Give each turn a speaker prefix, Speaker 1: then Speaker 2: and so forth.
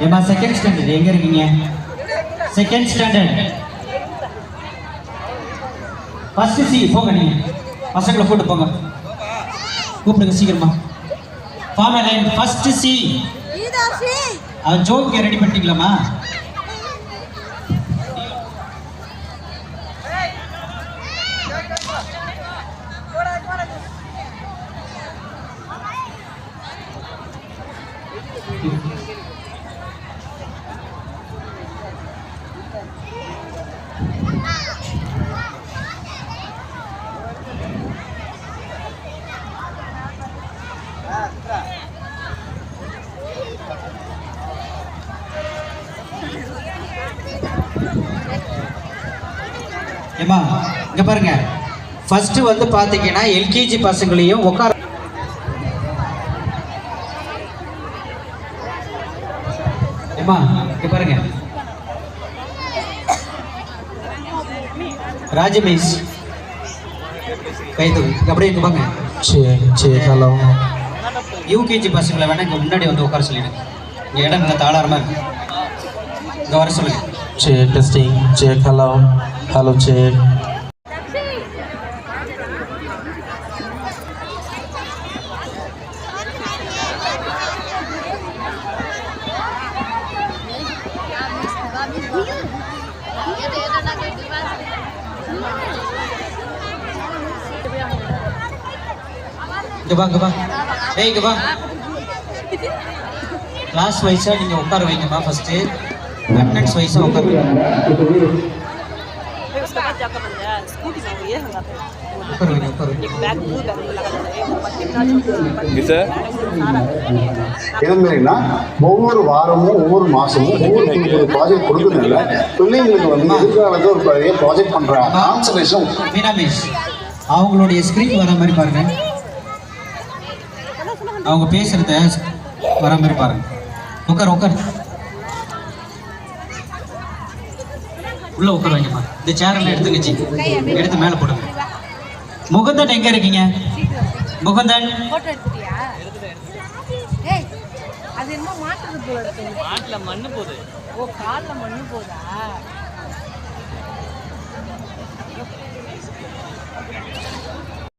Speaker 1: ஏமா second standard எங்க இருக்கீங்க? செகண்ட் ஸ்டாண்டர்ட் ஃபர்ஸ்ட் சி போங்க. நீங்க பசங்களை போட்டு போங்க, கூப்பிடுங்க சீக்கிரமா. Form line first C. Joke ready பண்ணிட்டீங்களாமா? ஏமா இங்க பாருங்க, ஃபர்ஸ்ட் வந்து பாத்தீங்கன்னா எல்கேஜி பசங்களையும் உட்கார. ஏமா இங்க பாருங்க, ராஜமேஷ் கைது அப்படியே இங்க வாங்க.
Speaker 2: சரி ஹலோ.
Speaker 1: யூகேஜி பசங்களை வேணா இங்க முன்னாடி வந்து உட்கார சொல்லிடுங்க. இங்க இடம் இங்க தாளாரமா இருக்கு, இங்க வர சொல்லுங்க.
Speaker 2: சரி டெஸ்டிங். சரி ஹலோ. ஹலோ சரி.
Speaker 1: இங்க வா, இங்க வா. ஏய் இங்க வா. கிளாஸ் வைஸா நீங்க உட்கார வைங்கம்மா. ஃபர்ஸ்ட் அட்டெண்டன்ஸ் வைஸா உட்கார வைங்க.
Speaker 3: ஒவ்வொரு வாரமும் ஒவ்வொரு மாசமும் ஒவ்வொரு ப்ராஜெக்ட் கொடுக்கறதுனால பிள்ளைங்களுக்கு வந்து எதிர்காலத்தில் ஒரு பெரிய ப்ராஜெக்ட் பண்றாங்க.
Speaker 1: அவங்களுடைய ஸ்கிரீன் வர மாதிரி பாருங்க, அவங்க பேசுறத வர மாதிரி பாருங்க. உட்கார் உட்கார், உள்ள உட்கார வைங்கம்மா. இந்த சேரெல்லாம் எடுத்துக்கச்சு, எடுத்து மேலே போடுங்க. முகுந்தன் எங்க இருக்கீங்க? முகுந்தன்
Speaker 4: அது என்ன மாட்டுறது போல இருக்கு. மாட்டுல மண்ணு போகுது. ஓ கால்ல மண்ணு போதா?